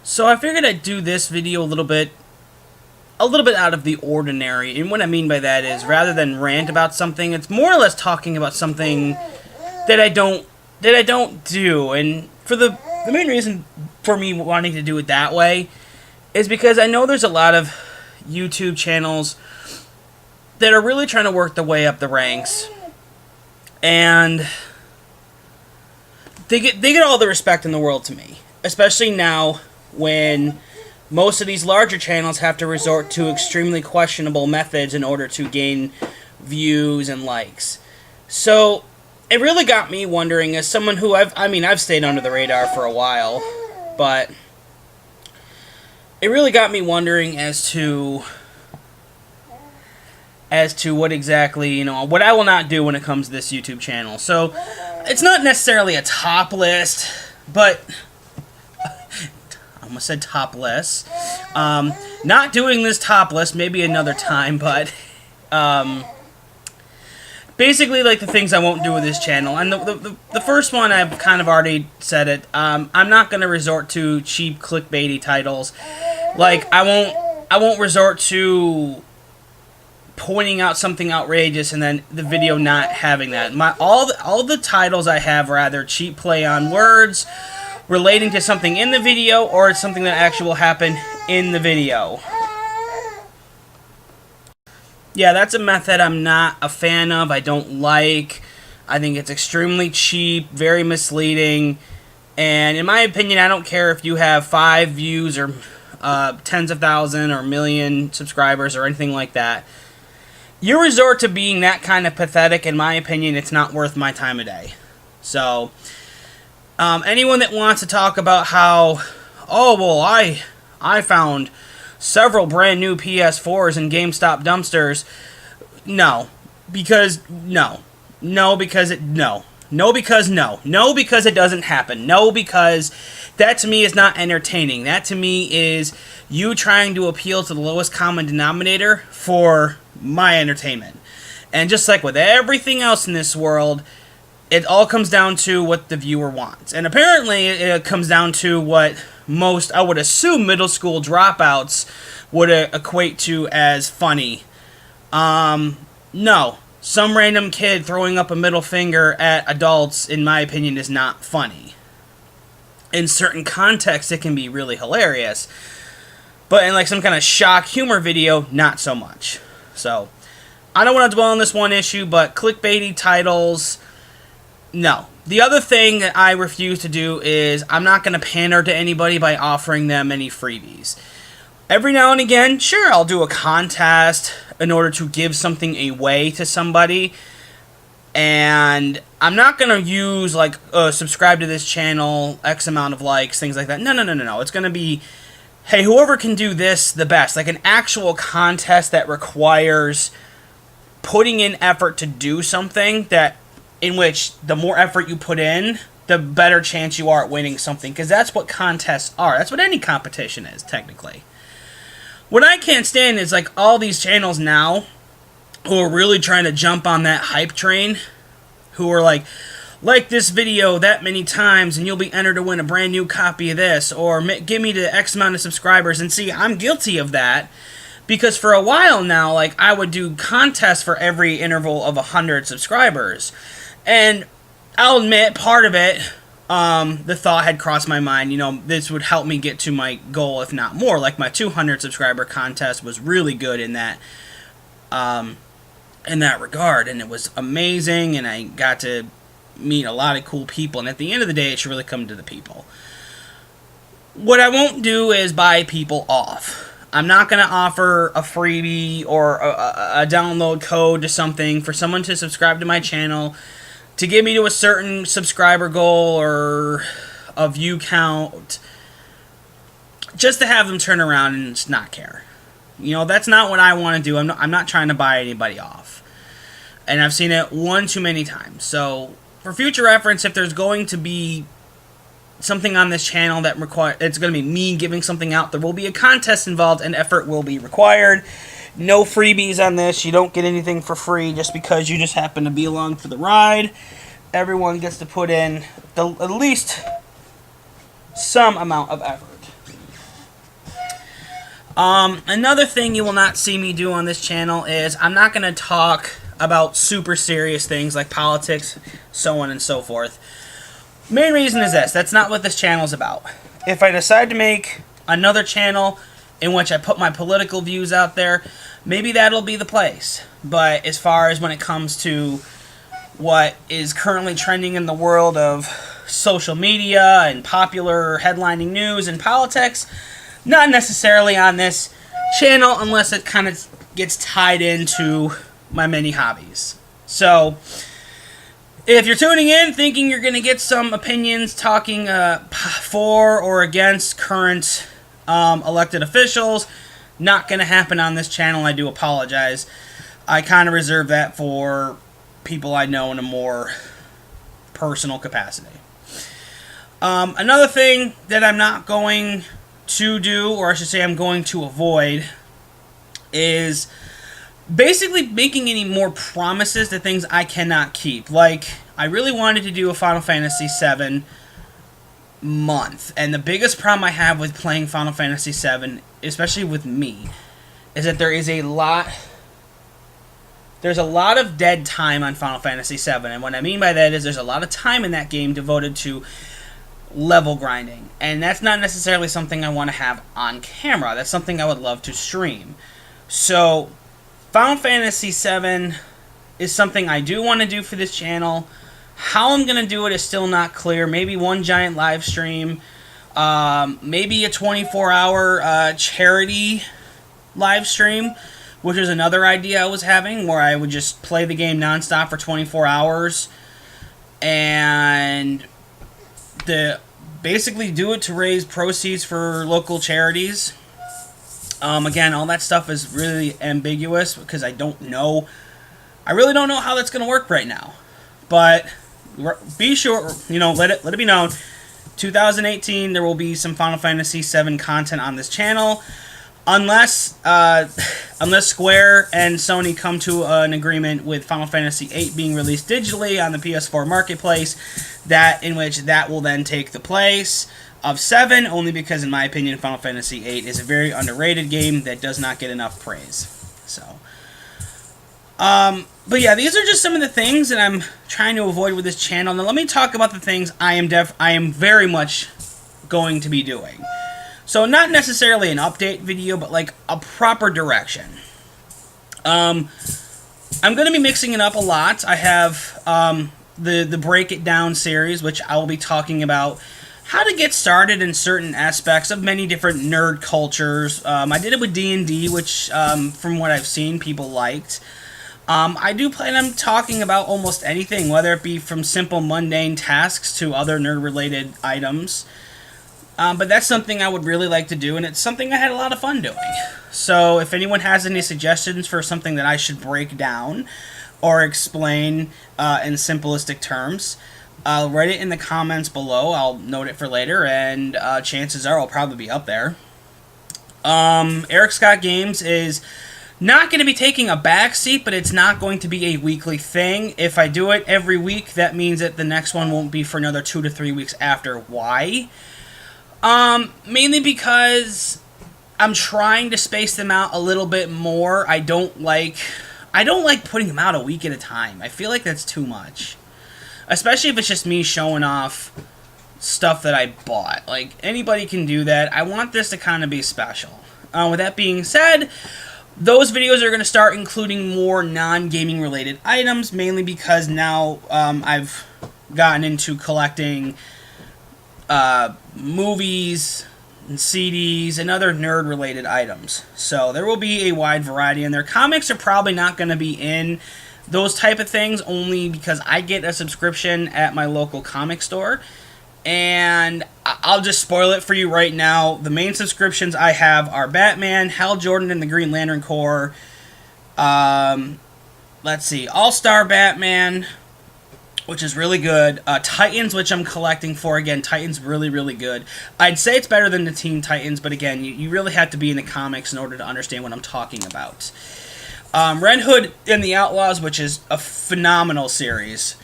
So I figured I'd do this video a little bit out of the ordinary, and what I mean by that is rather than rant about something, it's more or less talking about something that I don't do. And for the main reason for me wanting to do it that way is because I know there's a lot of YouTube channels that are really trying to work their way up the ranks, and they get all the respect in the world to me, especially now when most of these larger channels have to resort to extremely questionable methods in order to gain views and likes. So it really got me wondering, as someone who I've stayed under the radar for a while, but it really got me wondering as to what exactly, what I will not do when it comes to this YouTube channel. So it's not necessarily a top list, but I almost said topless. Not doing this topless, maybe another time, but basically like the things I won't do with this channel. And the first one, I've kind of already said it. I'm not going to resort to cheap clickbaity titles. Like I won't resort to pointing out something outrageous and then the video not having that. All the titles I have are either cheap play on words relating to something in the video, or it's something that actually will happen in the video. Yeah, that's a method I'm not a fan of. I don't like. I think it's extremely cheap, very misleading, and in my opinion, I don't care if you have 5 views or tens of thousands or million subscribers or anything like that. You resort to being that kind of pathetic, in my opinion, it's not worth my time of day. So anyone that wants to talk about how, oh, well, I found several brand new PS4s in GameStop dumpsters, no, because it doesn't happen. No, because that to me is not entertaining. That to me is you trying to appeal to the lowest common denominator for my entertainment. And just like with everything else in this world, it all comes down to what the viewer wants. And apparently it comes down to what most, I would assume, middle school dropouts would equate to as funny. No. Some random kid throwing up a middle finger at adults, in my opinion, is not funny. In certain contexts, it can be really hilarious. But in like some kind of shock humor video, not so much. So, I don't want to dwell on this one issue, but clickbaity titles, no. The other thing that I refuse to do is I'm not going to pander to anybody by offering them any freebies. Every now and again, sure, I'll do a contest in order to give something away to somebody. And I'm not going to use, like, subscribe to this channel, X amount of likes, things like that. No. It's going to be, hey, whoever can do this the best. Like an actual contest that requires putting in effort to do something, that in which the more effort you put in, the better chance you are at winning something. Because that's what contests are. That's what any competition is, technically. What I can't stand is like all these channels now who are really trying to jump on that hype train, who are like this video that many times and you'll be entered to win a brand new copy of this, or give me the X amount of subscribers. And see, I'm guilty of that, because for a while now, like, I would do contests for every interval of 100 subscribers. And I'll admit, part of it, the thought had crossed my mind, this would help me get to my goal, if not more. Like my 200 subscriber contest was really good in that regard, and it was amazing, and I got to meet a lot of cool people, and at the end of the day, it should really come to the people. What I won't do is buy people off. I'm not going to offer a freebie or a download code to something for someone to subscribe to my channel, to get me to a certain subscriber goal or a view count, just to have them turn around and just not care. That's not what I want to do. I'm not trying to buy anybody off. And I've seen it one too many times. So, for future reference, if there's going to be something on this channel that it's going to be me giving something out, there will be a contest involved and effort will be required. No freebies on this. You don't get anything for free just because you just happen to be along for the ride. Everyone gets to put in at least some amount of effort. Another thing you will not see me do on this channel is I'm not going to talk about super serious things like politics, so on and so forth. Main reason is this: that's not what this channel is about. If I decide to make another channel in which I put my political views out there, maybe that'll be the place. But as far as when it comes to what is currently trending in the world of social media and popular headlining news and politics, not necessarily on this channel unless it kind of gets tied into my many hobbies. So, if you're tuning in thinking you're going to get some opinions talking for or against current elected officials, not going to happen on this channel. I do apologize. I kind of reserve that for people I know in a more personal capacity. Another thing that I'm not going to do, or I should say I'm going to avoid, is basically making any more promises to things I cannot keep. Like, I really wanted to do a Final Fantasy VII month, and the biggest problem I have with playing Final Fantasy VII, especially with me, is that there's a lot of dead time on Final Fantasy VII, and what I mean by that is there's a lot of time in that game devoted to level grinding, and that's not necessarily something I want to have on camera. That's something I would love to stream. So, Final Fantasy VII is something I do want to do for this channel. How I'm going to do it is still not clear. Maybe one giant live stream, maybe a 24-hour charity live stream, which is another idea I was having, where I would just play the game nonstop for 24 hours and basically do it to raise proceeds for local charities. Again, all that stuff is really ambiguous because I really don't know how that's going to work right now. But be sure, let it be known, 2018 there will be some Final Fantasy VII content on this channel, unless Square and Sony come to an agreement with Final Fantasy VIII being released digitally on the PS4 marketplace, in which that will then take the place of 7, only because, in my opinion, Final Fantasy VIII is a very underrated game that does not get enough praise. So, but yeah, these are just some of the things that I'm trying to avoid with this channel. Now, let me talk about the things I am very much going to be doing. So, not necessarily an update video, but like a proper direction. I'm going to be mixing it up a lot. I have the Break It Down series, which I will be talking about how to get started in certain aspects of many different nerd cultures. I did it with D&D, which, from what I've seen, people liked. I do plan on talking about almost anything, whether it be from simple mundane tasks to other nerd-related items. But that's something I would really like to do, and it's something I had a lot of fun doing. So if anyone has any suggestions for something that I should break down or explain in simplistic terms, write it in the comments below. I'll note it for later, and chances are I'll probably be up there. Eric Scott Games is not going to be taking a back seat, but it's not going to be a weekly thing. If I do it every week, that means that the next one won't be for another 2 to 3 weeks after. Why? Mainly because I'm trying to space them out a little bit more. I don't like putting them out a week at a time. I feel like that's too much. Especially if it's just me showing off stuff that I bought. Like, anybody can do that. I want this to kind of be special. With that being said, those videos are going to start including more non-gaming related items, mainly because now I've gotten into collecting movies and CDs and other nerd-related items. So there will be a wide variety in there. Comics are probably not going to be in those type of things, only because I get a subscription at my local comic store. And I'll just spoil it for you right now. The main subscriptions I have are Batman, Hal Jordan and the Green Lantern Corps, let's see, All-Star Batman, which is really good, Titans, which I'm collecting for. Again, Titans really, really good. I'd say it's better than the Teen Titans, but again, you really have to be in the comics in order to understand what I'm talking about. Red Hood and the Outlaws, which is a phenomenal series.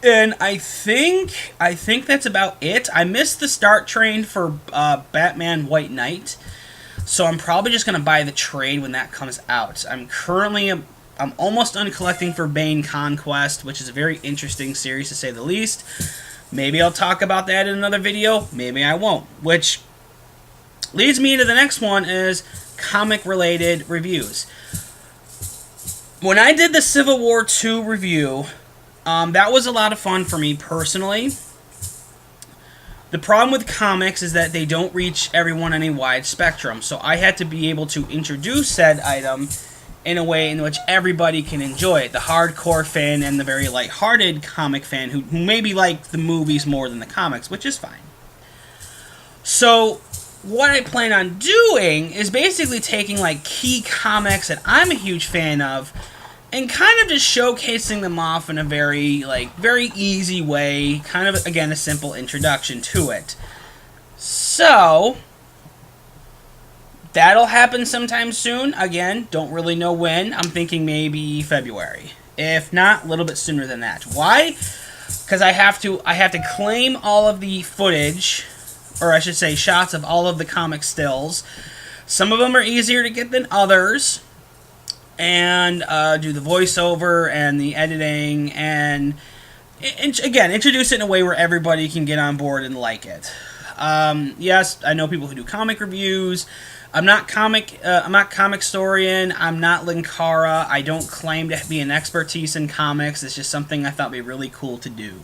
And I think that's about it. I missed the start train for Batman White Knight. So I'm probably just going to buy the trade when that comes out. I'm almost done collecting for Bane Conquest, which is a very interesting series to say the least. Maybe I'll talk about that in another video. Maybe I won't. Which leads me into the next one, is comic-related reviews. When I did the Civil War II review, that was a lot of fun for me personally. The problem with comics is that they don't reach everyone on a wide spectrum, so I had to be able to introduce said item in a way in which everybody can enjoy it. The hardcore fan and the very lighthearted comic fan who maybe like the movies more than the comics, which is fine. So what I plan on doing is basically taking like key comics that I'm a huge fan of and kind of just showcasing them off in a very easy way, kind of, again, a simple introduction to it. So that'll happen sometime soon. Again, don't really know when. I'm thinking maybe February. If not, a little bit sooner than that. Why? Because I have to claim all of the footage, or I should say shots of all of the comic stills. Some of them are easier to get than others. And do the voiceover and the editing, and again, introduce it in a way where everybody can get on board and like it. Yes, I know people who do comic reviews. I'm not comic historian. I'm not Linkara. I don't claim to be an expertise in comics. It's just something I thought would be really cool to do.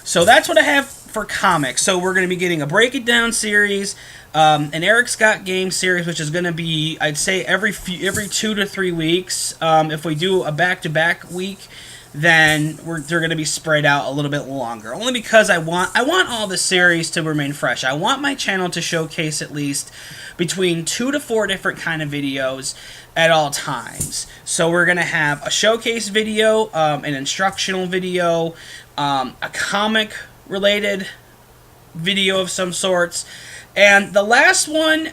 So that's what I have for comics. So we're going to be getting a Break It Down series, an Eric Scott game series, which is going to be, I'd say, every 2 to 3 weeks. If we do a back-to-back week, then they're going to be spread out a little bit longer. Only because I want all the series to remain fresh. I want my channel to showcase at least between 2 to 4 different kind of videos at all times. So we're going to have a showcase video, an instructional video, a comic-related video of some sorts. And the last one,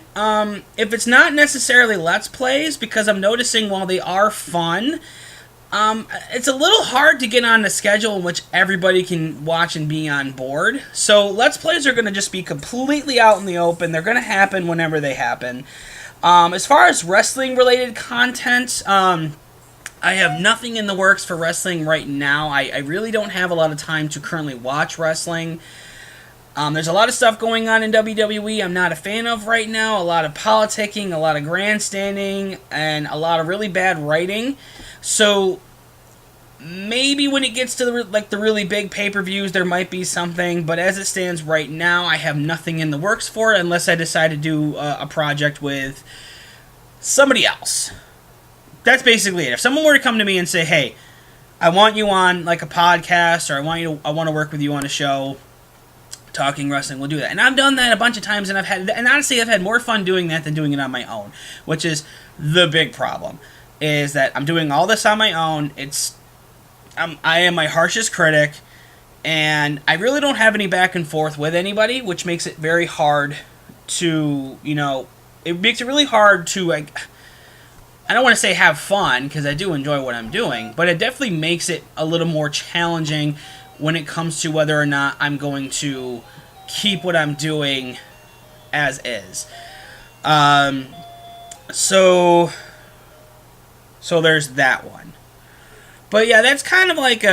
if it's not necessarily Let's Plays, because I'm noticing while they are fun, it's a little hard to get on a schedule in which everybody can watch and be on board. So Let's Plays are going to just be completely out in the open. They're going to happen whenever they happen. As far as wrestling-related content, I have nothing in the works for wrestling right now. I really don't have a lot of time to currently watch wrestling. There's a lot of stuff going on in WWE I'm not a fan of right now. A lot of politicking, a lot of grandstanding, and a lot of really bad writing. So maybe when it gets to the really big pay-per-views, there might be something. But as it stands right now, I have nothing in the works for it unless I decide to do a project with somebody else. That's basically it. If someone were to come to me and say, "Hey, I want you on like a podcast, or I want to work with you on a show talking wrestling," we'll do that. And I've done that a bunch of times, and honestly, I've had more fun doing that than doing it on my own, which is the big problem. Is that I'm doing all this on my own. I am my harshest critic, and I really don't have any back and forth with anybody, which makes it very hard to, it makes it really hard to, I don't want to say have fun, because I do enjoy what I'm doing, but it definitely makes it a little more challenging when it comes to whether or not I'm going to keep what I'm doing as is. So there's that one. But yeah, that's kind of like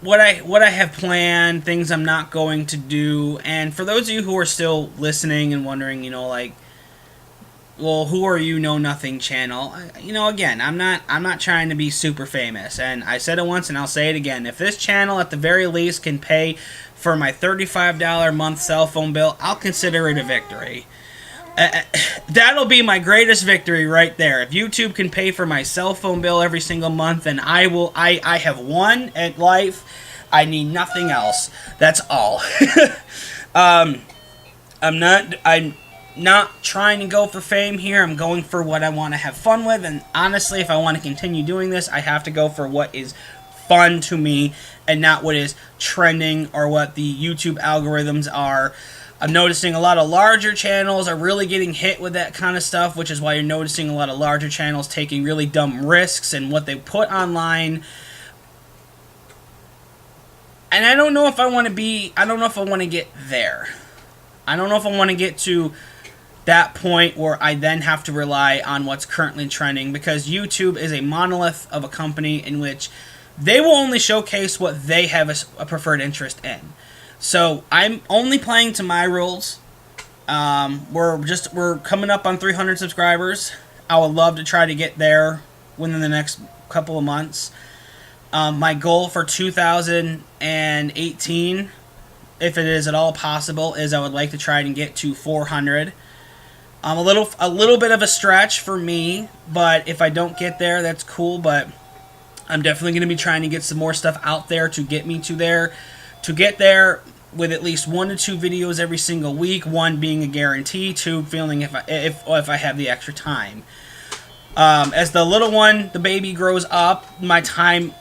what I have planned, things I'm not going to do. And for those of you who are still listening and wondering, well, who are you, Know Nothing channel? Again, I'm not trying to be super famous, and I said it once and I'll say it again. If this channel at the very least can pay for my $35 a month cell phone bill, I'll consider it a victory. That'll be my greatest victory right there. If YouTube can pay for my cell phone bill every single month, then I have won at life. I need nothing else. That's all. I'm not trying to go for fame here. I'm going for what I want to have fun with, and honestly, if I want to continue doing this, I have to go for what is fun to me and not what is trending or what the YouTube algorithms are. I'm noticing a lot of larger channels are really getting hit with that kind of stuff, which is why you're noticing a lot of larger channels taking really dumb risks in what they put online. And I don't know if I want to get there. I don't know if I want to get to that point where I then have to rely on what's currently trending, because YouTube is a monolith of a company in which they will only showcase what they have a preferred interest in. So I'm only playing to my rules. We're coming up on 300 subscribers. I would love to try to get there within the next couple of months. My goal for 2018, if it is at all possible, is I would like to try and get to 400. A little bit of a stretch for me, but if I don't get there, that's cool. But I'm definitely going to be trying to get some more stuff out there to get me to there. To get there with at least 1 to 2 videos every single week. 1 being a guarantee. 2 feeling if I have the extra time. As the little one, the baby, grows up, my time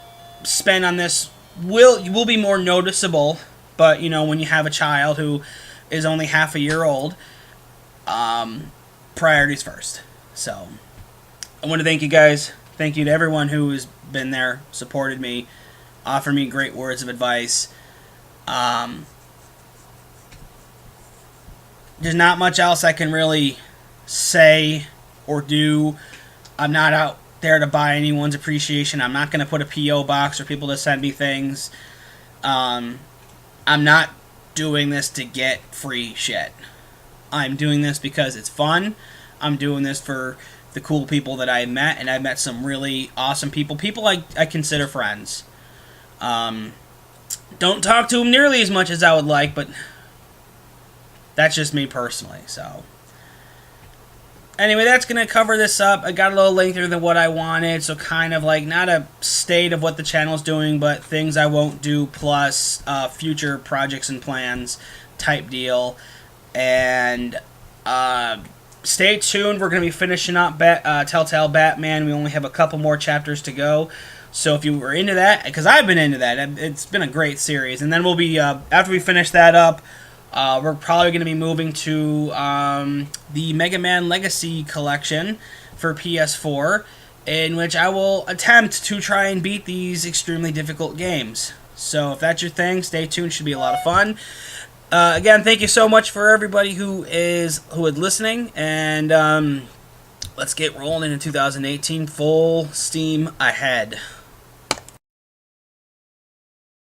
spent on this will be more noticeable. But you know, when you have a child who is only half a year old, priorities first. So I want to thank you guys. Thank you to everyone who has been there, supported me, offered me great words of advice. There's not much else I can really say or do. I'm not out there to buy anyone's appreciation. I'm not going to put a P.O. box for people to send me things. I'm not doing this to get free shit. I'm doing this because it's fun. I'm doing this for the cool people that I met, and I met some really awesome people. People I consider friends. Don't talk to them nearly as much as I would like, but that's just me personally. So anyway, that's going to cover this up. I got a little lengthier than what I wanted, so kind of like not a state of what the channel's doing, but things I won't do, plus future projects and plans type deal. And stay tuned. We're going to be finishing up Telltale Batman. We only have a couple more chapters to go. So if you were into that, because I've been into that, it's been a great series. And then we'll be, after we finish that up, we're probably going to be moving to the Mega Man Legacy Collection for PS4, in which I will attempt to try and beat these extremely difficult games. So if that's your thing, stay tuned. Should be a lot of fun. Again, thank you so much for everybody who is listening, and let's get rolling into 2018 full steam ahead.